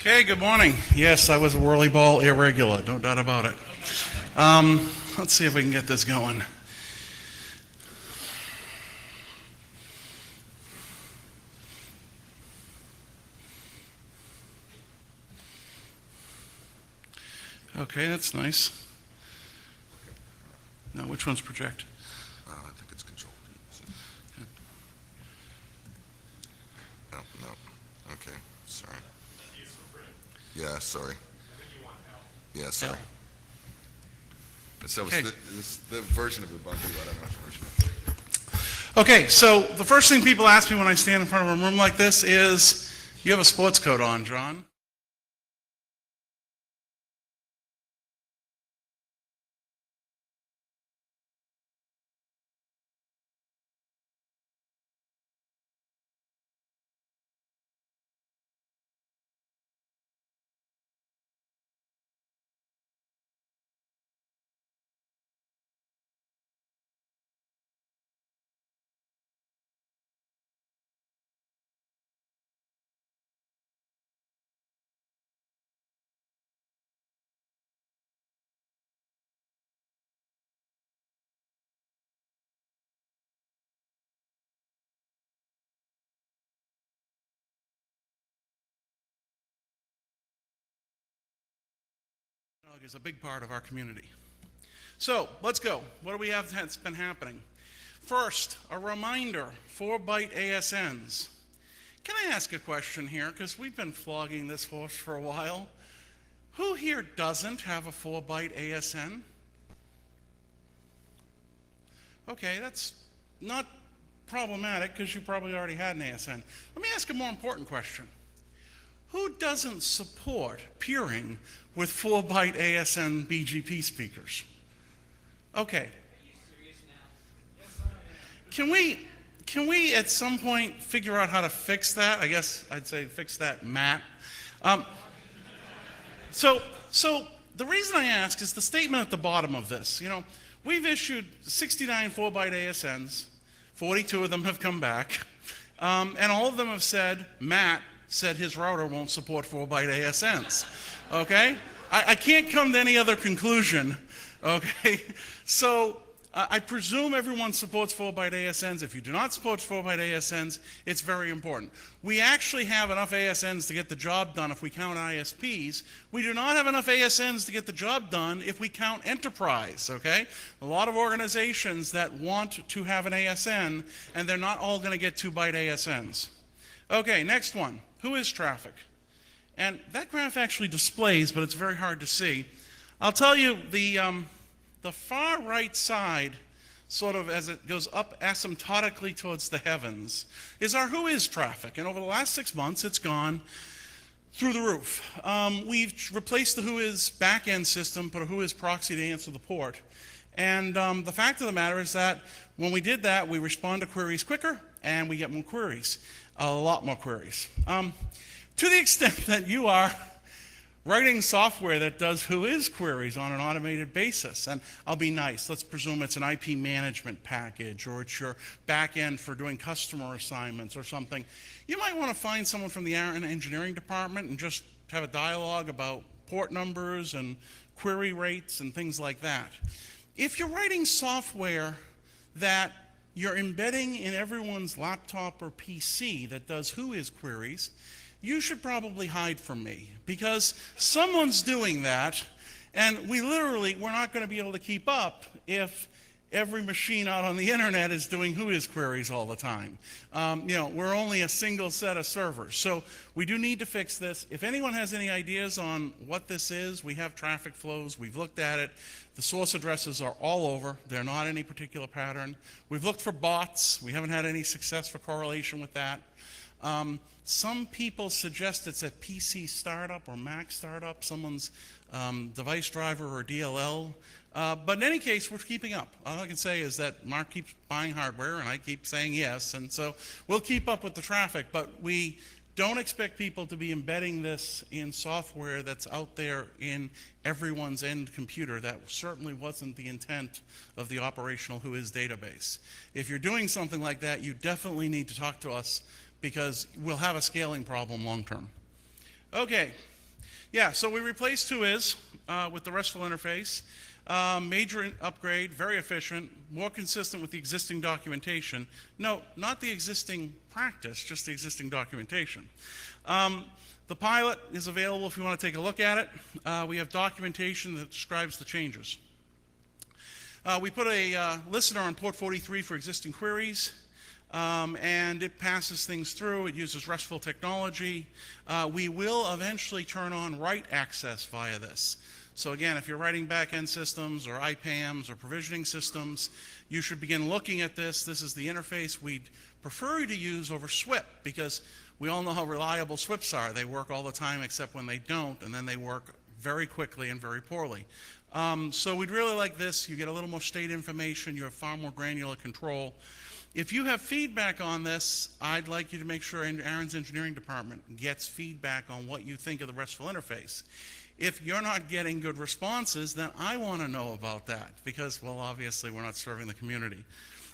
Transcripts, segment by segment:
Okay, good morning. Yes, I was a whirly ball irregular, no doubt about it. Let's see if we can get this going. Okay, that's nice. Now, which one's project? I think it's control. No, no. Okay, sorry. Yeah, sorry. Yeah, sorry. So Okay. it's the version of Ubuntu, I don't know which version. Okay, so the first thing people ask me when I stand in front of a room like this is, you have a sports coat on, John? NANOG is a big part of our community. So, let's go. What do we have that's been happening? First, a reminder, 4-byte ASNs. Can I ask a question here? Because we've been flogging this horse for a while. Who here doesn't have a 4-byte ASN? Okay, that's not problematic because you probably already had an ASN. Let me ask a more important question. Who doesn't support peering with 4-byte ASN BGP speakers? Okay. Can we at some point figure out how to fix that? I guess I'd say fix that, Matt. So the reason I ask is the statement at the bottom of this. You know, we've issued 69 4-byte ASNs, 42 of them have come back, and all of them have said, Matt said his router won't support 4-byte ASNs, okay? I can't come to any other conclusion, okay? So I presume everyone supports 4-byte ASNs. If you do not support 4-byte ASNs, it's very important. We actually have enough ASNs to get the job done if we count ISPs. We do not have enough ASNs to get the job done if we count enterprise, okay? A lot of organizations that want to have an ASN, and they're not all going to get 2-byte ASNs. Okay, next one. Who is traffic? And that graph actually displays, but it's very hard to see. I'll tell you, the far right side, sort of as it goes up asymptotically towards the heavens, is our who is traffic. And over the last 6 months, it's gone through the roof. We've replaced the who is back-end system, put a who is proxy to answer the port. And the fact of the matter is that when we did that, we respond to queries quicker, and we get more queries, a lot more queries. To the extent that you are writing software that does who is queries on an automated basis. And I'll be nice, let's presume it's an IP management package, or it's your back end for doing customer assignments or something. You might want to find someone from the Arin engineering department and just have a dialogue about port numbers and query rates and things like that. If you're writing software that you're embedding in everyone's laptop or PC that does who is queries, you should probably hide from me, because someone's doing that, and we're not going to be able to keep up if every machine out on the internet is doing who is queries all the time. You know, we're only a single set of servers, so we do need to fix this. If anyone has any ideas on what this is, we have traffic flows, we've looked at it. The source addresses are all over. They're not any particular pattern. We've looked for bots. We haven't had any success for correlation with that. Some people suggest it's a PC startup or Mac startup, someone's device driver or DLL. But in any case, we're keeping up. All I can say is that Mark keeps buying hardware, and I keep saying yes, and so we'll keep up with the traffic, but we don't expect people to be embedding this in software that's out there in everyone's end computer. That certainly wasn't the intent of the operational who is database. If you're doing something like that, you definitely need to talk to us, because we'll have a scaling problem long term. Okay, Yeah, so we replaced whois with the RESTful interface. Major upgrade, very efficient, more consistent with the existing documentation. No, not the existing practice, just the existing documentation. The pilot is available if you want to take a look at it. We have documentation that describes the changes. We put a listener on port 43 for existing queries. And it passes things through. It uses RESTful technology. We will eventually turn on write access via this. So again, if you're writing back-end systems or IPAMs or provisioning systems, you should begin looking at this. This is the interface we'd prefer you to use over SWIP, because we all know how reliable SWIPs are. They work all the time except when they don't, and then they work very quickly and very poorly. So we'd really like this. You get a little more state information. You have far more granular control. If you have feedback on this, I'd like you to make sure Arin's engineering department gets feedback on what you think of the RESTful interface. If you're not getting good responses, then I want to know about that, because, well, obviously we're not serving the community.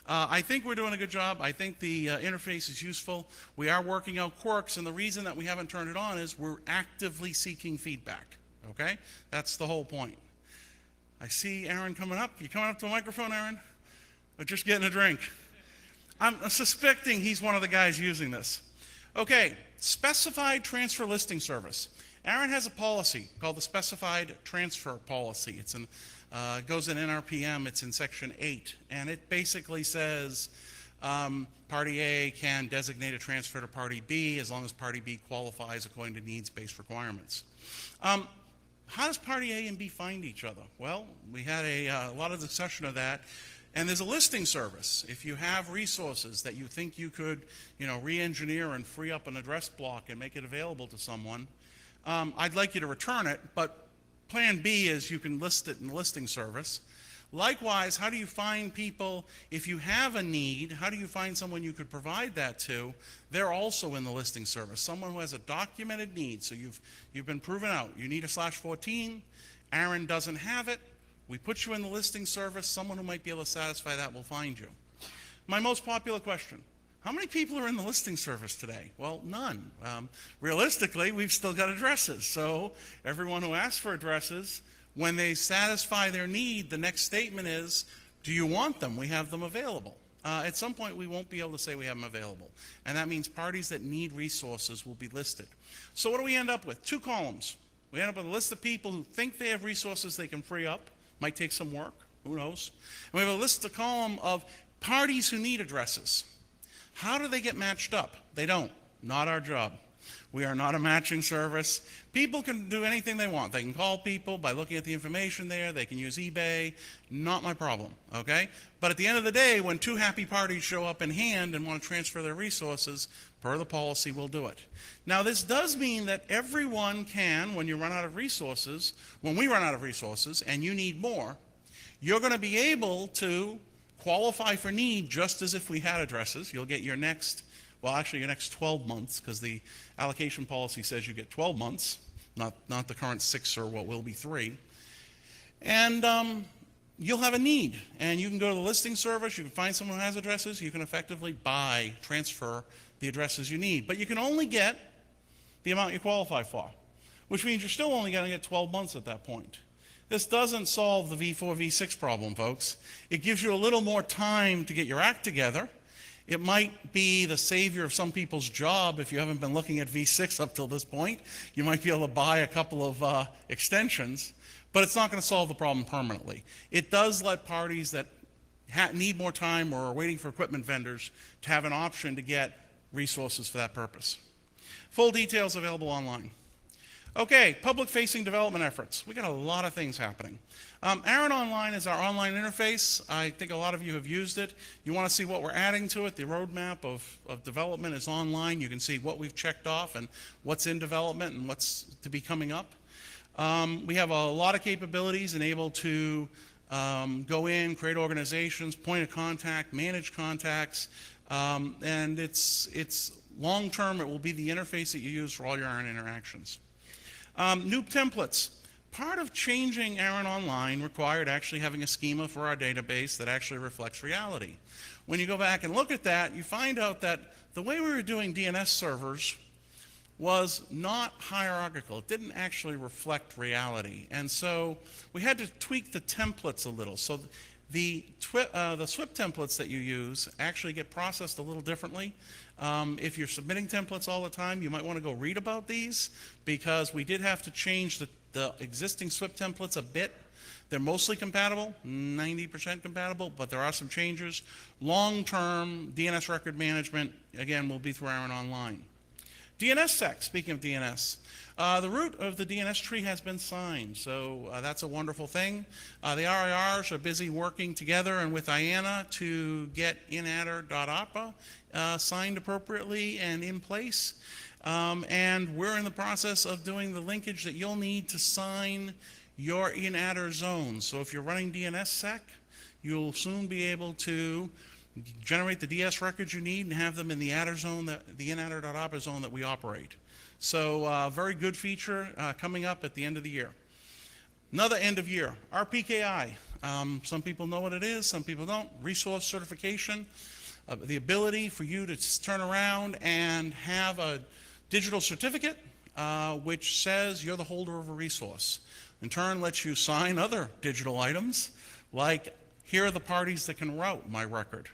I think we're doing a good job. I think the interface is useful. We are working out quirks, and the reason that we haven't turned it on is we're actively seeking feedback, okay? That's the whole point. I see Arin coming up. You coming up to the microphone, Arin? Or just getting a drink? I'm suspecting he's one of the guys using this. Okay, specified transfer listing service. Arin has a policy called the specified transfer policy. It's goes in NRPM, it's in section 8, and it basically says party A can designate a transfer to party B as long as party B qualifies according to needs-based requirements. How does party A and B find each other? Well, we had a lot of discussion of that. And there's a listing service. If you have resources that you think you could, re-engineer and free up an address block and make it available to someone, I'd like you to return it, but plan B is you can list it in the listing service. Likewise, how do you find people, if you have a need, how do you find someone you could provide that to? They're also in the listing service. Someone who has a documented need, so you've been proven out. You need a /14, Arin doesn't have it. We put you in the listing service. Someone who might be able to satisfy that will find you. My most popular question, how many people are in the listing service today? Well, none. Realistically, we've still got addresses. So everyone who asks for addresses, when they satisfy their need, the next statement is, do you want them? We have them available. At some point, we won't be able to say we have them available. And that means parties that need resources will be listed. So what do we end up with? 2 columns. We end up with a list of people who think they have resources they can free up. Might take some work, who knows? And we have a column of parties who need addresses. How do they get matched up? They don't. Not our job. We are not a matching service. People can do anything they want. They can call people by looking at the information there. They can use eBay. Not my problem, okay? But at the end of the day, when 2 happy parties show up in hand and want to transfer their resources, per the policy, we'll do it. Now, this does mean that everyone can, when you run out of resources, when we run out of resources and you need more, you're going to be able to qualify for need just as if we had addresses. You'll get your next, well, actually your next 12 months, because the allocation policy says you get 12 months, not the current 6 or what will be 3. And you'll have a need, and you can go to the listing service, you can find someone who has addresses, you can effectively transfer the addresses you need. But you can only get the amount you qualify for, which means you're still only going to get 12 months at that point. This doesn't solve the V4, V6 problem, folks. It gives you a little more time to get your act together. It might be the savior of some people's job if you haven't been looking at V6 up till this point. You might be able to buy a couple of extensions, but it's not going to solve the problem permanently. It does let parties that need more time or are waiting for equipment vendors to have an option to get resources for that purpose. Full details available online. Okay, public-facing development efforts. We got a lot of things happening. Arin Online is our online interface. I think a lot of you have used it. You want to see what we're adding to it. The roadmap of development is online. You can see what we've checked off and what's in development and what's to be coming up. We have a lot of capabilities and able to go in, create organizations, point of contact, manage contacts, and it's long-term. It will be the interface that you use for all your Arin interactions. New templates. Part of changing Arin Online required actually having a schema for our database that actually reflects reality. When you go back and look at that, you find out that the way we were doing DNS servers was not hierarchical. It didn't actually reflect reality. And so we had to tweak the templates a little. So the SWIP templates that you use actually get processed a little differently. If you're submitting templates all the time, you might want to go read about these, because we did have to change the existing SWIP templates a bit. They're mostly compatible, 90% compatible, but there are some changes. Long-term DNS record management, again, will be through Arin Online. DNSSEC, speaking of DNS, the root of the DNS tree has been signed, so that's a wonderful thing. The RIRs are busy working together and with IANA to get inatter.APA signed appropriately and in place. And we're in the process of doing the linkage that you'll need to sign your inatter zone. So if you're running DNSSEC, you'll soon be able to generate the DS records you need and have them in the adder zone, the inatter.APA zone that we operate. So very good feature coming up at the end of the year. Another end of year, RPKI. Some people know what it is, some people don't. Resource certification, the ability for you to turn around and have a digital certificate which says you're the holder of a resource. In turn, lets you sign other digital items, like here are the parties that can route my record.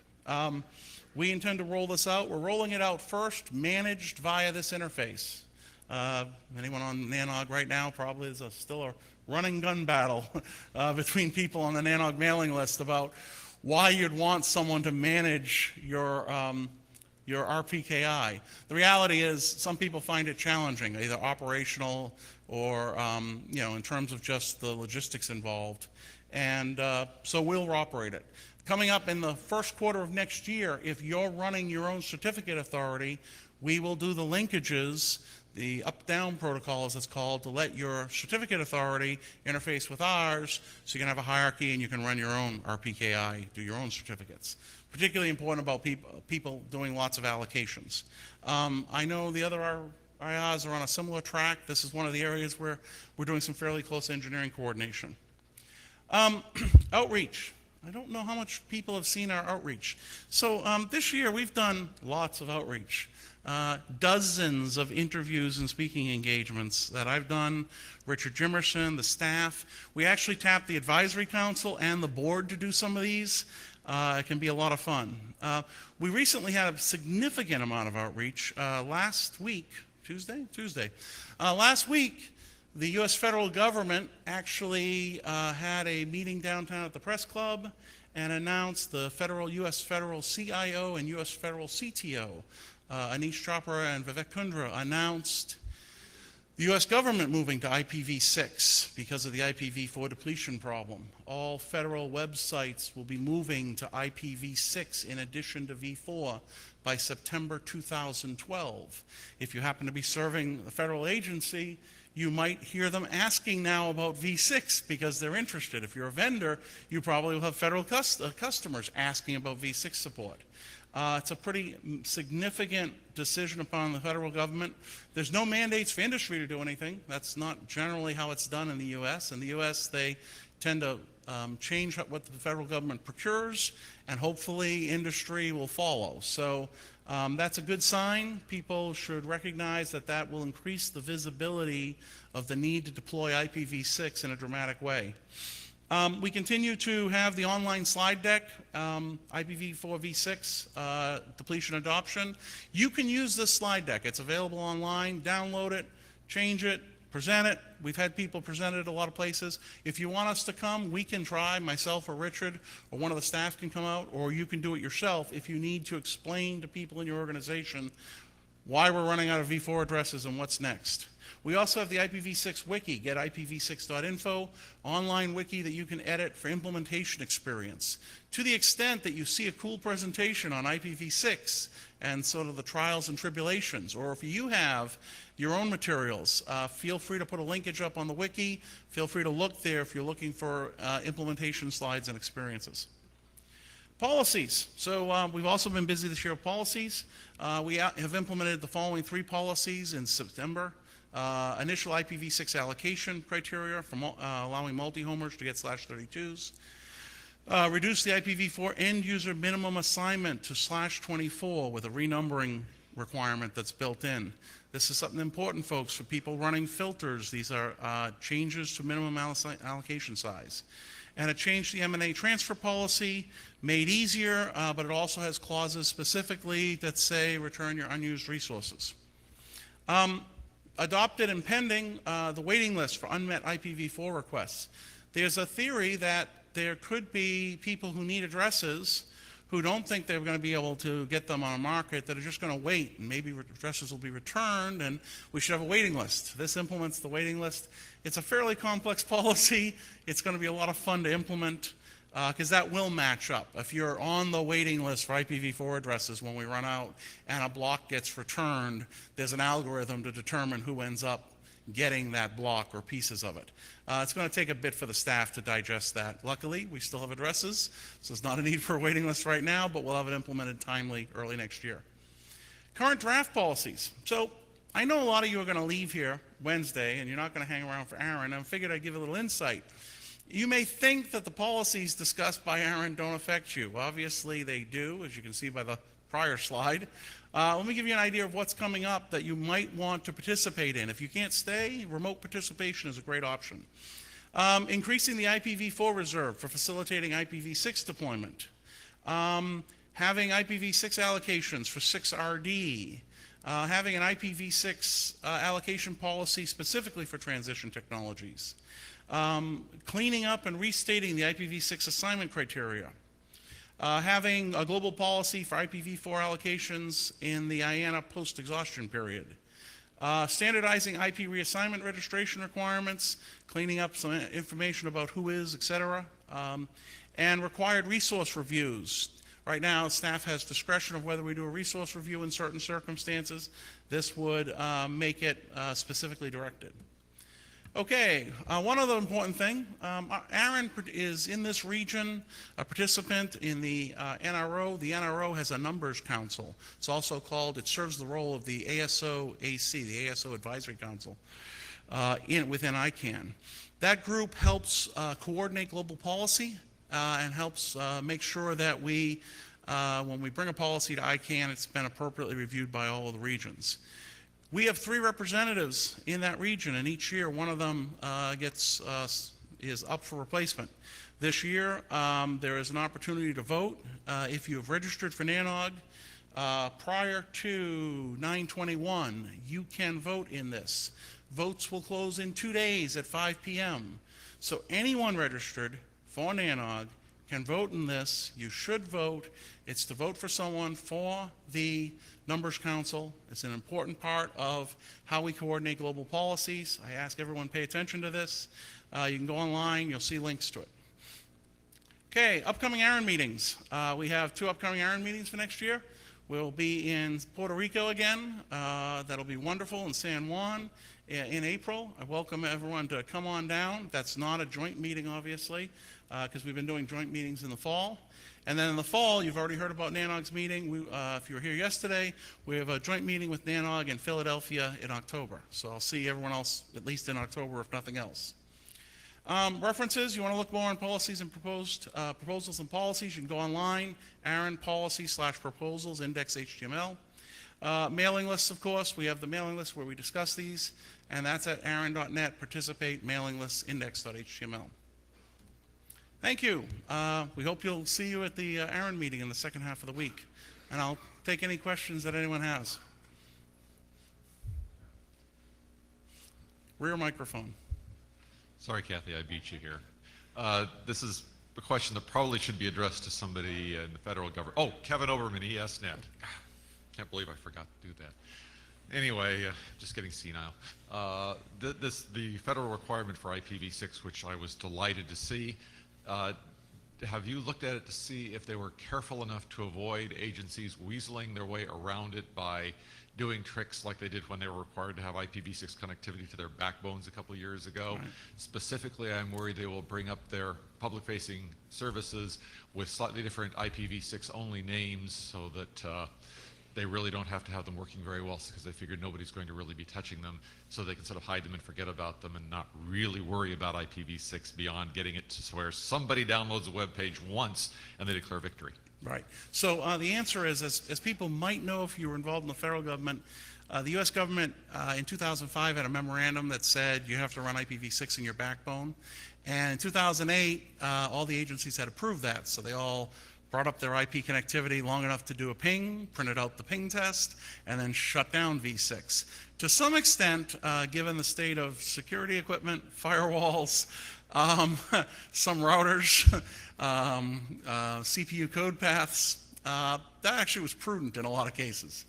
We intend to roll this out. We're rolling it out first, managed via this interface. Anyone on NANOG right now probably is still a running gun battle between people on the NANOG mailing list about why you'd want someone to manage your RPKI. The reality is some people find it challenging, either operational or in terms of just the logistics involved. And so we'll operate it. Coming up in the first quarter of next year, if you're running your own certificate authority, we will do the linkages, the up-down protocol as it's called, to let your certificate authority interface with ours, so you can have a hierarchy and you can run your own RPKI, do your own certificates. Particularly important about people doing lots of allocations. I know the other RIAs are on a similar track. This is one of the areas where we're doing some fairly close engineering coordination. Outreach. I don't know how much people have seen our outreach. So this year we've done lots of outreach. Dozens of interviews and speaking engagements that I've done, Richard Jimerson, the staff. We actually tapped the advisory council and the board to do some of these. It can be a lot of fun. We recently had a significant amount of outreach. Last week, Tuesday. Last week, the U.S. federal government actually had a meeting downtown at the Press Club and announced the U.S. federal CIO and U.S. federal CTO, Anish Chopra and Vivek Kundra, announced the U.S. government moving to IPv6 because of the IPv4 depletion problem. All federal websites will be moving to IPv6 in addition to v4 by September 2012. If you happen to be serving a federal agency, you might hear them asking now about v6 because they're interested. If you're a vendor, you probably will have federal customers asking about v6 support. It's a pretty significant decision upon the federal government. There's no mandates for industry to do anything. That's not generally how it's done in the U.S. In the U.S., they tend to change what the federal government procures, and hopefully industry will follow. So that's a good sign. People should recognize that that will increase the visibility of the need to deploy IPv6 in a dramatic way. We continue to have the online slide deck, IPv4 v6 depletion adoption. You can use this slide deck. It's available online. Download it, change it, present it. We've had people present it at a lot of places. If you want us to come, we can try, myself or Richard or one of the staff can come out, or you can do it yourself if you need to explain to people in your organization why we're running out of v4 addresses and what's next. We also have the IPv6 wiki, get ipv6.info, online wiki that you can edit for implementation experience. To the extent that you see a cool presentation on IPv6 and sort of the trials and tribulations, or if you have your own materials, feel free to put a linkage up on the wiki. Feel free to look there if you're looking for implementation slides and experiences. Policies. So we've also been busy this year with policies. We have implemented the following 3 policies in September. Initial IPv6 allocation criteria for allowing multi-homers to get /32s. Reduce the IPv4 end user minimum assignment to /24 with a renumbering requirement that's built in. This is something important, folks, for people running filters. These are changes to minimum allocation size. And it changed the M&A transfer policy, made easier, but it also has clauses specifically that say return your unused resources. Adopted and pending, the waiting list for unmet IPv4 requests. There's a theory that there could be people who need addresses who don't think they're going to be able to get them on a market, that are just going to wait, and maybe addresses will be returned, and we should have a waiting list. This implements the waiting list. It's a fairly complex policy. It's going to be a lot of fun to implement, because that will match up. If you're on the waiting list for IPv4 addresses when we run out and a block gets returned, there's an algorithm to determine who ends up getting that block or pieces of it. It's going to take a bit for the staff to digest that. Luckily, we still have addresses, so there's not a need for a waiting list right now, but we'll have it implemented timely early next year. Current draft policies. So I know a lot of you are going to leave here Wednesday, and you're not going to hang around for Arin. I figured I'd give a little insight. You may think that the policies discussed by Arin don't affect you. Obviously, they do, as you can see by the prior slide. Let me give you an idea of what's coming up that you might want to participate in. If you can't stay, remote participation is a great option. Increasing the IPv4 reserve for facilitating IPv6 deployment. Having IPv6 allocations for 6RD. Having an IPv6 allocation policy specifically for transition technologies. Cleaning up and restating the IPv6 assignment criteria. Having a global policy for IPv4 allocations in the IANA post-exhaustion period. Standardizing IP reassignment registration requirements, cleaning up some information about who is, etc. And required resource reviews. Right now, staff has discretion of whether we do a resource review in certain circumstances. This would make it specifically directed. Okay, one other important thing, Arin is in this region a participant in the NRO. The NRO has a numbers council. It's also called, it serves the role of the ASO-AC, the ASO Advisory Council within ICANN. That group helps coordinate global policy and helps make sure that when we bring a policy to ICANN, it's been appropriately reviewed by all of the regions. We have 3 representatives in that region, and each year one of them is up for replacement. This year, there is an opportunity to vote. If you have registered for NANOG prior to 9/21, you can vote in this. Votes will close in 2 days at 5 p.m. So anyone registered for NANOG can vote in this. You should vote. It's to vote for someone for the Numbers Council. It's an important part of how we coordinate global policies. I ask everyone pay attention to this. You can go online, you'll see links to it. Okay, upcoming Arin meetings. We have 2 upcoming Arin meetings for next year. We'll be in Puerto Rico again. That'll be wonderful, in San Juan in April. I welcome everyone to come on down. That's not a joint meeting, obviously, because we've been doing joint meetings in the fall. And then in the fall, you've already heard about NANOG's meeting. If you were here yesterday, we have a joint meeting with NANOG in Philadelphia in October. So I'll see everyone else at least in October, if nothing else. References, you want to look more on policies and proposals and policies, you can go online, Arin policy/proposals, index HTML. Mailing lists, of course, we have the mailing list where we discuss these, and that's at arin.net, participate, mailing lists, index.html. Thank you. We hope you'll see you at the Arin meeting in the second half of the week. And I'll take any questions that anyone has. Rear microphone. Sorry, Kathy, I beat you here. This is a question that probably should be addressed to somebody in the federal government. Oh, Kevin Oberman, ESNet. Can't believe I forgot to do that. Anyway, just getting senile. The federal requirement for IPv6, which I was delighted to see, have you looked at it to see if they were careful enough to avoid agencies weaseling their way around it by doing tricks like they did when they were required to have IPv6 connectivity to their backbones a couple of years ago? Right. Specifically, I'm worried they will bring up their public-facing services with slightly different IPv6 only names so that they really don't have to have them working very well, because they figured nobody's going to really be touching them, so they can sort of hide them and forget about them and not really worry about IPv6 beyond getting it to where somebody downloads a web page once and they declare victory. Right. So the answer is, as people might know if you were involved in the federal government, the U.S. government in 2005 had a memorandum that said you have to run IPv6 in your backbone. And in 2008, all the agencies had approved that. So they all brought up their IP connectivity long enough to do a ping, printed out the ping test, and then shut down V6. To some extent, given the state of security equipment, firewalls, some routers, CPU code paths, that actually was prudent in a lot of cases.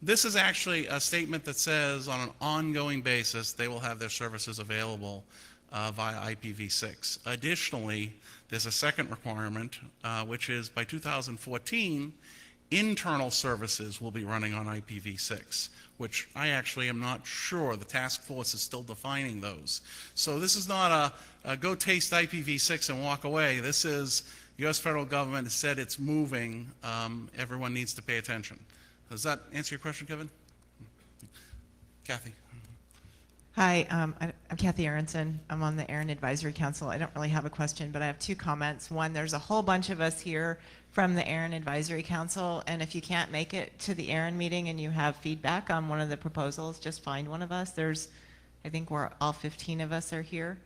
This is actually a statement that says on an ongoing basis they will have their services available via IPv6. Additionally, there's a second requirement, which is by 2014, internal services will be running on IPv6, which I actually am not sure. The task force is still defining those. So this is not a go taste IPv6 and walk away. This is U.S. federal government has said it's moving. Everyone needs to pay attention. Does that answer your question, Kevin? Kathy? Hi, I'm Kathy Aronson. I'm on the Arin Advisory Council. I don't really have a question, but I have two comments. One, there's a whole bunch of us here from the Arin Advisory Council, and if you can't make it to the Arin meeting and you have feedback on one of the proposals, just find one of us. I think all 15 of us are here.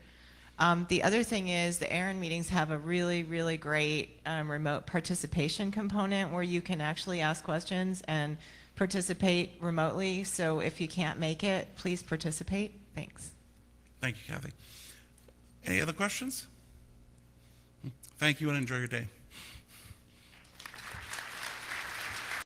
The other thing is the Arin meetings have a really, really great remote participation component where you can actually ask questions and participate remotely. So if you can't make it, please participate. Thanks. Thank you, Kathy. Any other questions? Thank you and enjoy your day.